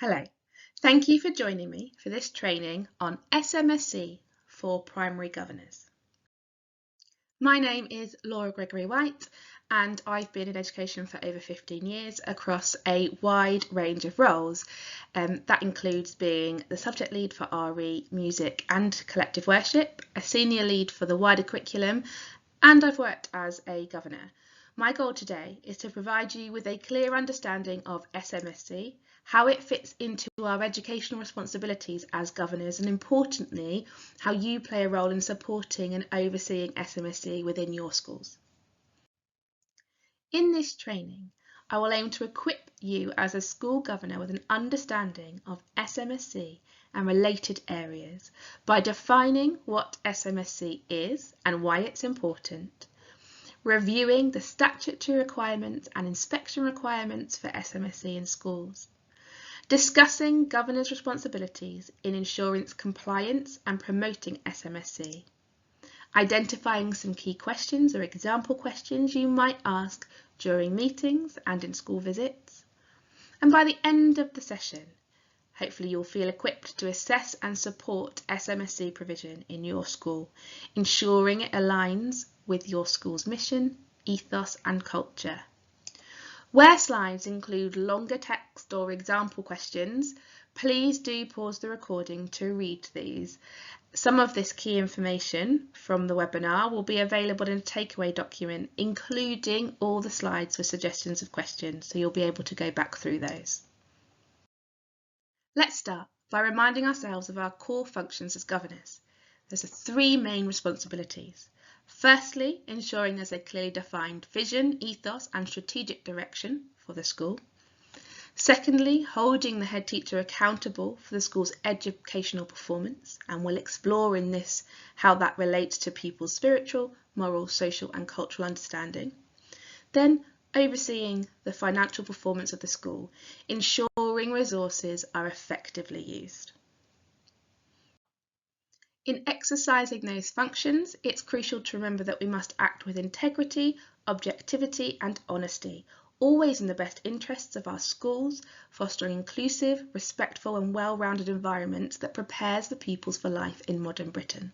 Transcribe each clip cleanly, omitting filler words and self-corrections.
Hello, thank you for joining me for this training on SMSC for primary governors. My name is Laura Gregory-White and I've been in education for over 15 years across a wide range of roles. That includes being the subject lead for RE, music and collective worship, a senior lead for the wider curriculum, and I've worked as a governor. My goal today is to provide you with a clear understanding of SMSC, how it fits into our educational responsibilities as governors, and importantly, how you play a role in supporting and overseeing SMSC within your schools. In this training, I will aim to equip you as a school governor with an understanding of SMSC and related areas by defining what SMSC is and why it's important, reviewing the statutory requirements and inspection requirements for SMSC in schools, discussing governors' responsibilities in insurance compliance and promoting SMSC, identifying some key questions or example questions you might ask during meetings and in school visits, and by the end of the session, hopefully you'll feel equipped to assess and support SMSC provision in your school, ensuring it aligns with your school's mission, ethos and culture. Where slides include longer text or example questions, please do pause the recording to read these. Some of this key information from the webinar will be available in a takeaway document, including all the slides with suggestions of questions, so you'll be able to go back through those. Let's start by reminding ourselves of our core functions as governors. There's three main responsibilities. Firstly, ensuring there's a clearly defined vision, ethos and strategic direction for the school. Secondly, holding the head teacher accountable for the school's educational performance, and we'll explore in this how that relates to pupils' spiritual, moral, social and cultural understanding. Then, overseeing the financial performance of the school, ensuring resources are effectively used. In exercising those functions, it's crucial to remember that we must act with integrity, objectivity and honesty, always in the best interests of our schools, fostering inclusive, respectful and well-rounded environments that prepares the pupils for life in modern Britain.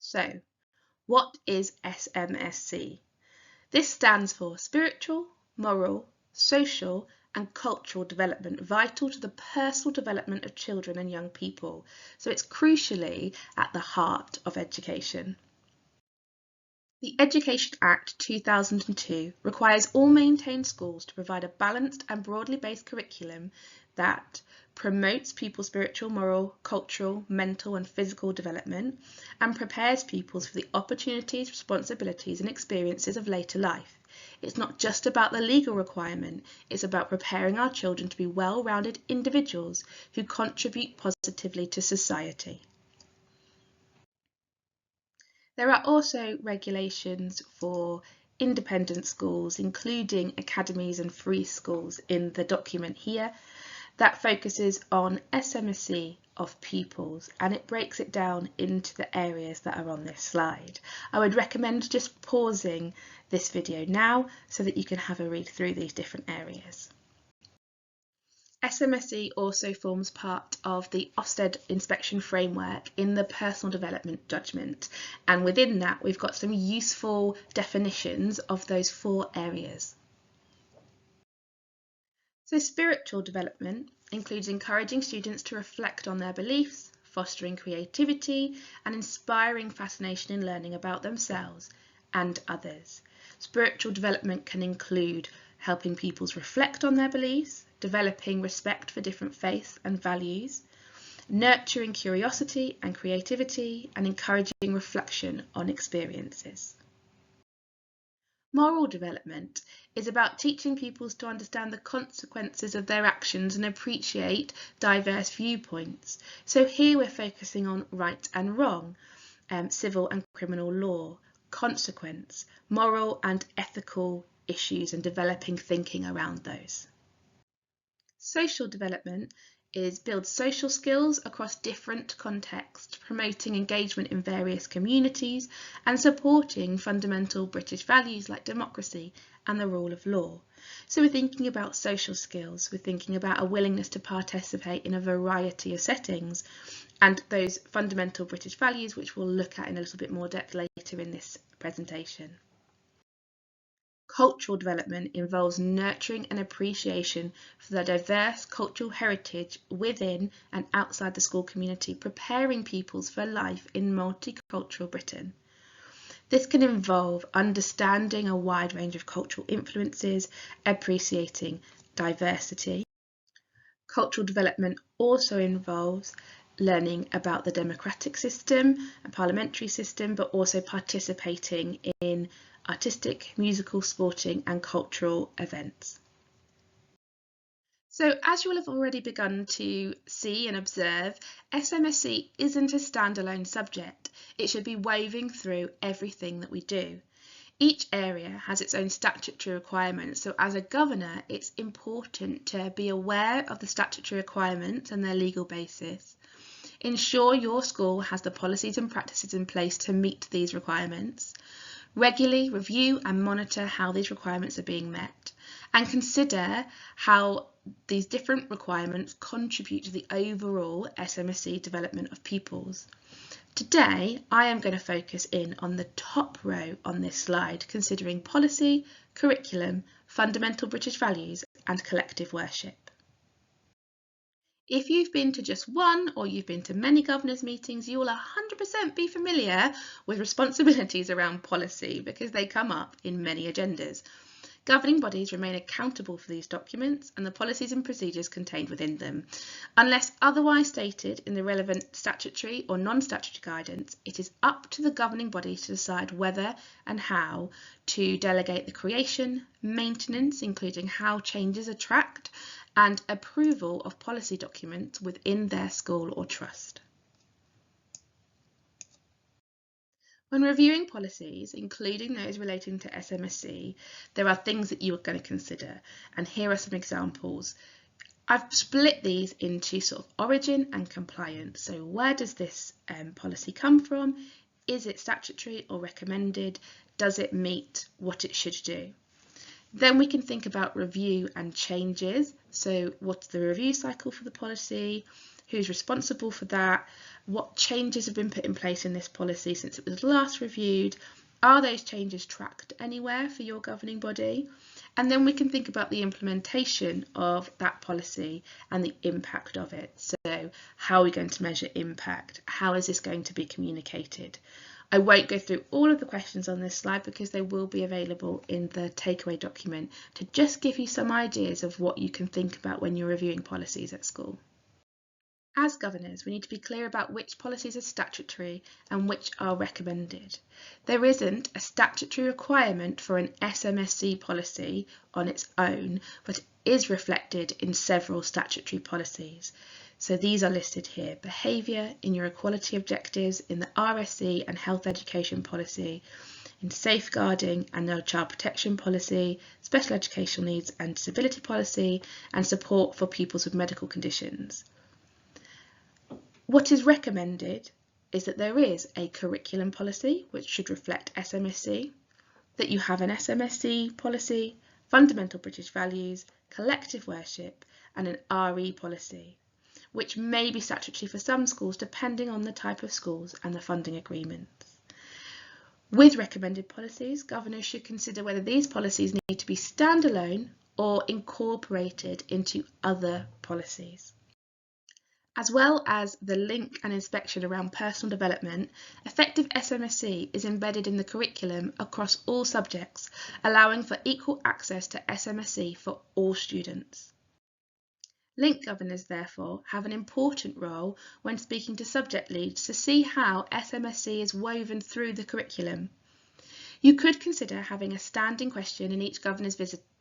So, what is SMSC? This stands for Spiritual, Moral, Social and Cultural Development, vital to the personal development of children and young people. So it's crucially at the heart of education. The Education Act 2002 requires all maintained schools to provide a balanced and broadly based curriculum that promotes pupils' spiritual, moral, cultural, mental and physical development and prepares pupils for the opportunities, responsibilities and experiences of later life. It's not just about the legal requirement, it's about preparing our children to be well-rounded individuals who contribute positively to society. There are also regulations for independent schools, including academies and free schools in the document here, that focuses on SMSC of pupils, and it breaks it down into the areas that are on this slide. I would recommend just pausing this video now so that you can have a read through these different areas. SMSC also forms part of the Ofsted inspection framework in the personal development judgment, and within that we've got some useful definitions of those 4 areas. So spiritual development includes encouraging students to reflect on their beliefs, fostering creativity and inspiring fascination in learning about themselves and others. Spiritual development can include helping pupils reflect on their beliefs, developing respect for different faiths and values, nurturing curiosity and creativity, and encouraging reflection on experiences. Moral development is about teaching pupils to understand the consequences of their actions and appreciate diverse viewpoints. So here we're focusing on right and wrong, civil and criminal law, consequence, moral and ethical issues and developing thinking around those. Social development is build social skills across different contexts, promoting engagement in various communities and supporting fundamental British values like democracy and the rule of law. So we're thinking about social skills, we're thinking about a willingness to participate in a variety of settings, and those fundamental British values, which we'll look at in a little bit more depth later in this presentation. Cultural development involves nurturing an appreciation for the diverse cultural heritage within and outside the school community, preparing pupils for life in multicultural Britain. This can involve understanding a wide range of cultural influences, appreciating diversity. Cultural development also involves learning about the democratic system, a parliamentary system, but also participating in artistic, musical, sporting and cultural events. So as you will have already begun to see and observe, SMSC isn't a standalone subject. It should be woven through everything that we do. Each area has its own statutory requirements, so as a governor it's important to be aware of the statutory requirements and their legal basis. Ensure your school has the policies and practices in place to meet these requirements. Regularly review and monitor how these requirements are being met, and consider how these different requirements contribute to the overall SMSC development of pupils. Today, I am going to focus in on the top row on this slide, considering policy, curriculum, fundamental British values, and collective worship. If you've been to just one or you've been to many governors' meetings, you will 100% be familiar with responsibilities around policy because they come up in many agendas. Governing bodies remain accountable for these documents and the policies and procedures contained within them. Unless otherwise stated in the relevant statutory or non-statutory guidance, it is up to the governing body to decide whether and how to delegate the creation, maintenance, including how changes are tracked, and approval of policy documents within their school or trust. When reviewing policies, including those relating to SMSC, there are things that you are going to consider, and here are some examples. I've split these into sort of origin and compliance. So where does this policy come from? Is it statutory or recommended? Does it meet what it should do? Then we can think about review and changes. So what's the review cycle for the policy? Who's responsible for that? What changes have been put in place in this policy since it was last reviewed? Are those changes tracked anywhere for your governing body? And then we can think about the implementation of that policy and the impact of it. So how are we going to measure impact? How is this going to be communicated? I won't go through all of the questions on this slide because they will be available in the takeaway document to just give you some ideas of what you can think about when you're reviewing policies at school. As governors, we need to be clear about which policies are statutory and which are recommended. There isn't a statutory requirement for an SMSC policy on its own, but it is reflected in several statutory policies. So these are listed here: behaviour in your equality objectives, in the RSC and health education policy, in safeguarding and no child protection policy, special educational needs and disability policy, and support for pupils with medical conditions. What is recommended is that there is a curriculum policy which should reflect SMSC, that you have an SMSC policy, fundamental British values, collective worship, and an RE policy, which may be statutory for some schools depending on the type of schools and the funding agreements. With recommended policies, governors should consider whether these policies need to be standalone or incorporated into other policies. As well as the link and inspection around personal development, effective SMSC is embedded in the curriculum across all subjects, allowing for equal access to SMSC for all students. Link governors, therefore, have an important role when speaking to subject leads to see how SMSC is woven through the curriculum. You could consider having a standing question in each governor's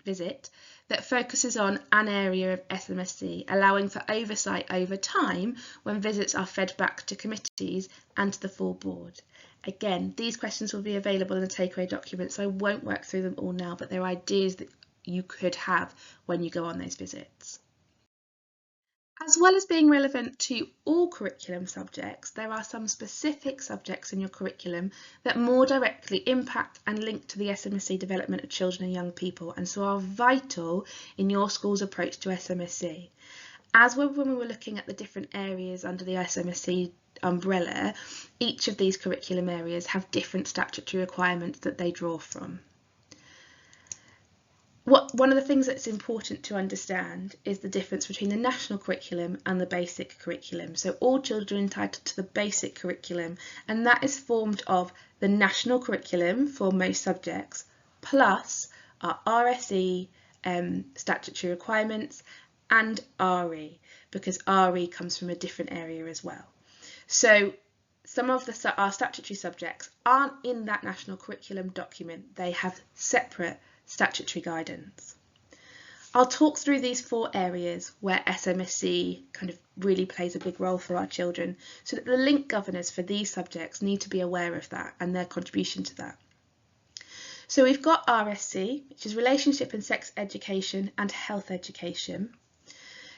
visit that focuses on an area of SMSC, allowing for oversight over time when visits are fed back to committees and to the full board. Again, these questions will be available in the takeaway document, so I won't work through them all now, but they're ideas that you could have when you go on those visits. As well as being relevant to all curriculum subjects, there are some specific subjects in your curriculum that more directly impact and link to the SMSC development of children and young people, and so are vital in your school's approach to SMSC. As when we were looking at the different areas under the SMSC umbrella, each of these curriculum areas have different statutory requirements that they draw from. One of the things that's important to understand is the difference between the national curriculum and the basic curriculum. So all children are entitled to the basic curriculum, and that is formed of the national curriculum for most subjects, plus our RSE statutory requirements and RE, because RE comes from a different area as well. So some of our statutory subjects aren't in that national curriculum document. They have separate statutory guidance. I'll talk through these 4 areas where SMSC kind of really plays a big role for our children, so that the link governors for these subjects need to be aware of that and their contribution to that. So we've got RSC, which is Relationship and Sex Education and Health Education.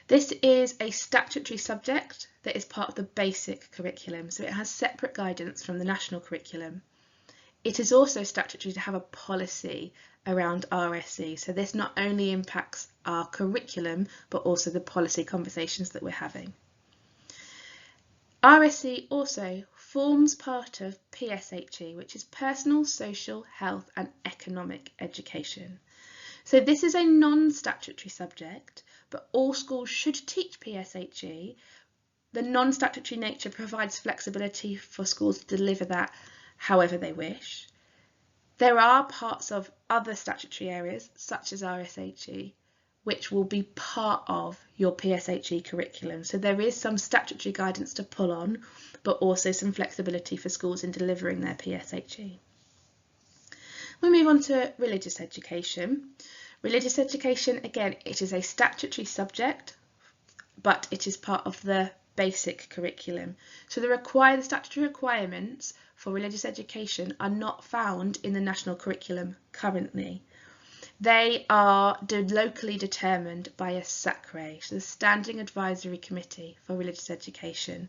This is a statutory subject that is part of the basic curriculum, so it has separate guidance from the national curriculum. It is also statutory to have a policy around RSE, so this not only impacts our curriculum but also the policy conversations that we're having. RSE also forms part of PSHE, which is Personal, Social, Health and Economic Education. So this is a non-statutory subject, but all schools should teach PSHE. The non-statutory nature provides flexibility for schools to deliver that however they wish. There are parts of other statutory areas, such as RSHE, which will be part of your PSHE curriculum. So there is some statutory guidance to pull on, but also some flexibility for schools in delivering their PSHE. We move on to religious education. Religious education, again, it is a statutory subject, but it is part of the basic curriculum. So the statutory requirements for religious education are not found in the national curriculum currently. They are locally determined by a SACRE, so the Standing Advisory Committee for Religious Education,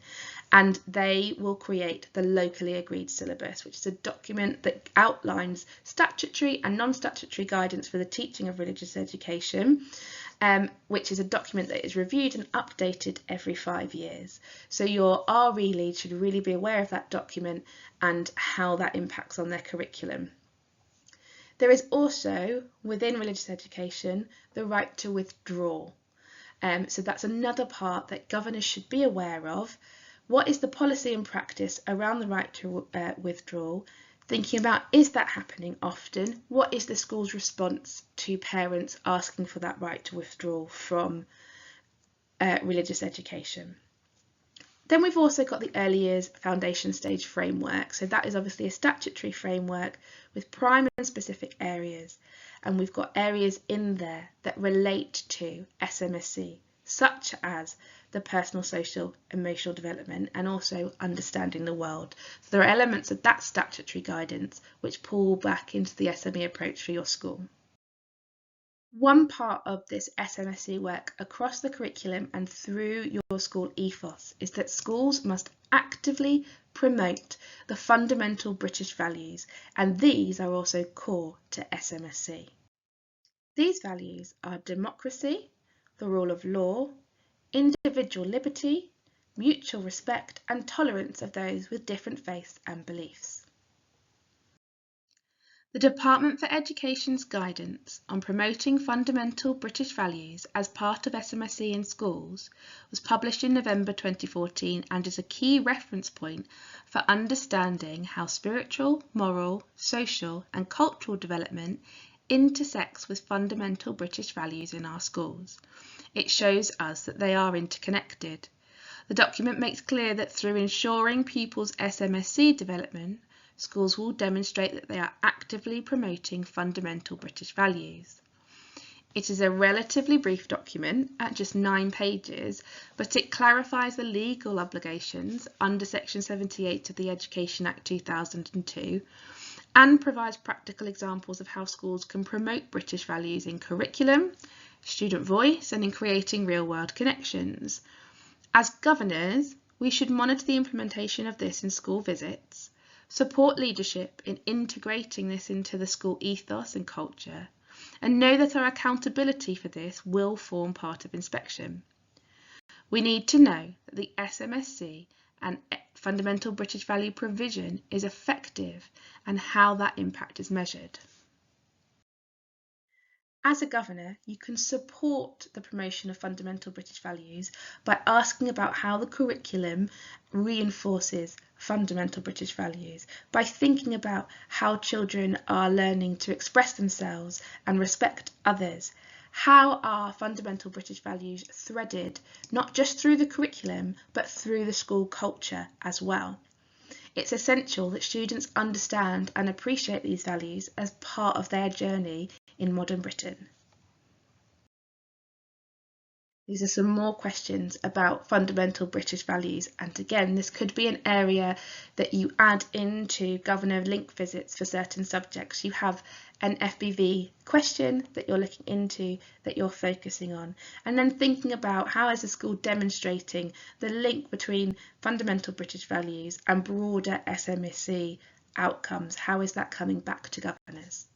and they will create the locally agreed syllabus, which is a document that outlines statutory and non-statutory guidance for the teaching of religious education, which is a document that is reviewed and updated every 5 years. So your RE lead should really be aware of that document and how that impacts on their curriculum. There is also, within religious education, the right to withdraw. So that's another part that governors should be aware of. What is the policy and practice around the right to withdraw? Thinking about, is that happening often? What is the school's response to parents asking for that right to withdraw from religious education? Then we've also got the early years foundation stage framework. So that is obviously a statutory framework with prime and specific areas. And we've got areas in there that relate to SMSC, such as the personal, social, emotional development and also understanding the world. So there are elements of that statutory guidance which pull back into the SME approach for your school. One part of this SMSC work across the curriculum and through your school ethos is that schools must actively promote the fundamental British values, and these are also core to SMSC. These values are democracy, the rule of law, individual liberty, mutual respect and tolerance of those with different faiths and beliefs. The Department for Education's guidance on promoting fundamental British values as part of SMSC in schools was published in November 2014 and is a key reference point for understanding how spiritual, moral, social and cultural development intersects with fundamental British values in our schools. It shows us that they are interconnected. The document makes clear that through ensuring pupils' SMSC development, schools will demonstrate that they are actively promoting fundamental British values. It is a relatively brief document at just 9 pages, but it clarifies the legal obligations under Section 78 of the Education Act 2002 and provides practical examples of how schools can promote British values in curriculum, student voice and in creating real-world connections. As governors, we should monitor the implementation of this in school visits, support leadership in integrating this into the school ethos and culture, and know that our accountability for this will form part of inspection. We need to know that the SMSC and fundamental British value provision is effective and how that impact is measured. As a governor, you can support the promotion of fundamental British values by asking about how the curriculum reinforces fundamental British values, by thinking about how children are learning to express themselves and respect others. How are fundamental British values threaded not just through the curriculum but through the school culture as well? It's essential that students understand and appreciate these values as part of their journey in modern Britain. These are some more questions about fundamental British values, and again this could be an area that you add into Governor link visits for certain subjects. You have an FBV question that you're looking into, that you're focusing on, and then thinking about how is the school demonstrating the link between fundamental British values and broader SMSC outcomes. How is that coming back to governors?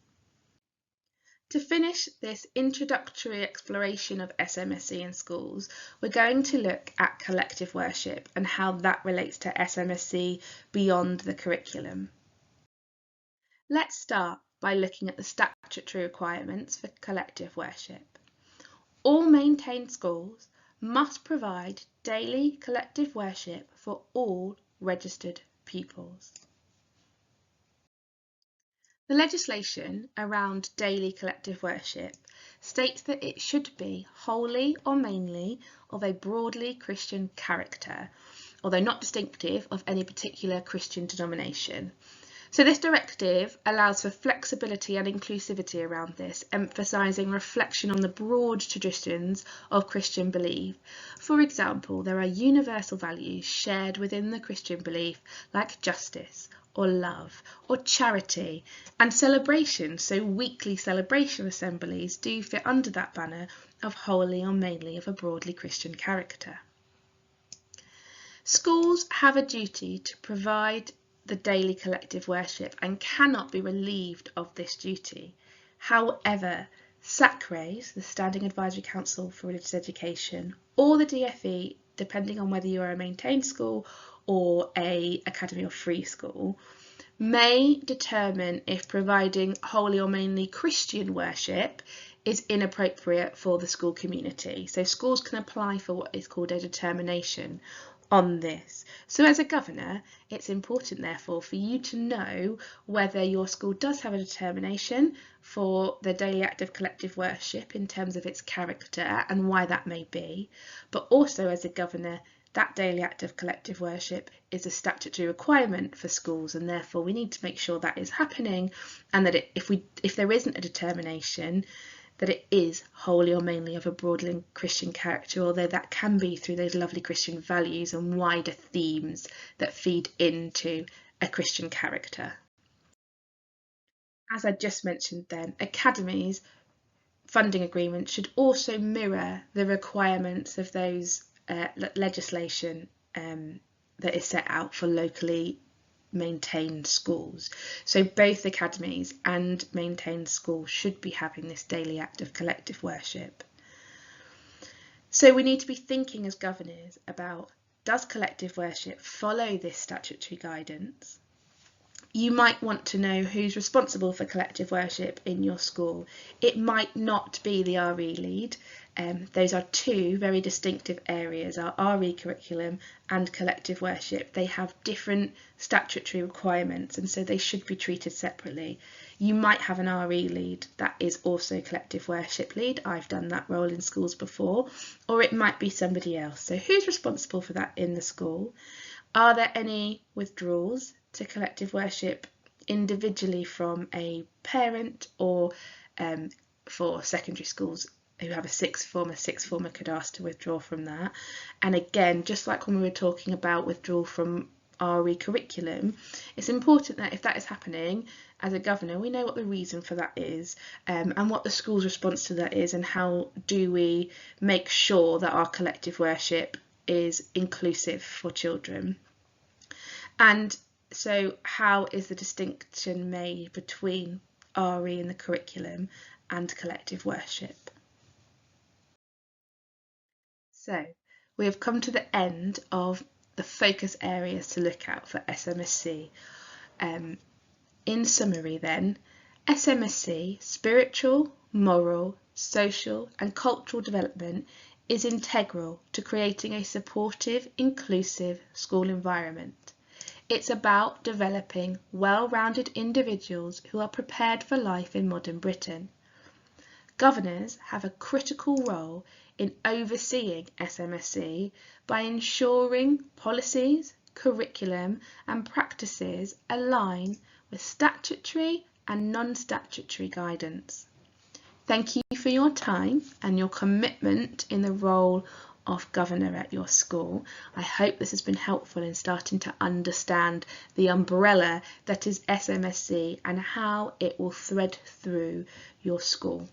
To finish this introductory exploration of SMSC in schools, we're going to look at collective worship and how that relates to SMSC beyond the curriculum. Let's start by looking at the statutory requirements for collective worship. All maintained schools must provide daily collective worship for all registered pupils. The legislation around daily collective worship states that it should be wholly or mainly of a broadly Christian character, although not distinctive of any particular Christian denomination. So this directive allows for flexibility and inclusivity around this, emphasising reflection on the broad traditions of Christian belief. For example, there are universal values shared within the Christian belief like justice, or love, or charity, and celebration. So weekly celebration assemblies do fit under that banner of wholly or mainly of a broadly Christian character. Schools have a duty to provide the daily collective worship and cannot be relieved of this duty. However, SACRES, the Standing Advisory Council for Religious Education, or the DFE, depending on whether you are a maintained school or a academy or free school, may determine if providing wholly or mainly Christian worship is inappropriate for the school community. So schools can apply for what is called a determination on this. So as a governor, it's important therefore for you to know whether your school does have a determination for the daily act of collective worship in terms of its character and why that may be, but also as a governor, that daily act of collective worship is a statutory requirement for schools, and therefore we need to make sure that is happening, and that if there isn't a determination, that it is wholly or mainly of a broadly Christian character, although that can be through those lovely Christian values and wider themes that feed into a Christian character. As I just mentioned then, academies' funding agreements should also mirror the requirements of those legislation that is set out for locally maintained schools. So both academies and maintained schools should be having this daily act of collective worship. So we need to be thinking as governors about, does collective worship follow this statutory guidance? You might want to know who's responsible for collective worship in your school. It might not be the RE lead. Those are two very distinctive areas, our RE curriculum and collective worship. They have different statutory requirements, and so they should be treated separately. You might have an RE lead that is also collective worship lead. I've done that role in schools before, or it might be somebody else. So who's responsible for that in the school? Are there any withdrawals to collective worship individually from a parent, or for secondary schools who have a sixth former could ask to withdraw from that? And again, just like when we were talking about withdrawal from RE curriculum, it's important that if that is happening, as a governor, we know what the reason for that is, and what the school's response to that is, and how do we make sure that our collective worship is inclusive for children. And so how is the distinction made between RE in the curriculum and collective worship? So we have come to the end of the focus areas to look at for SMSC. In summary then, SMSC, spiritual, moral, social and cultural development is integral to creating a supportive, inclusive school environment. It's about developing well-rounded individuals who are prepared for life in modern Britain. Governors have a critical role in overseeing SMSC by ensuring policies, curriculum and practices align with statutory and non-statutory guidance. Thank you for your time and your commitment in the role of governor at your school. I hope this has been helpful in starting to understand the umbrella that is SMSC and how it will thread through your school.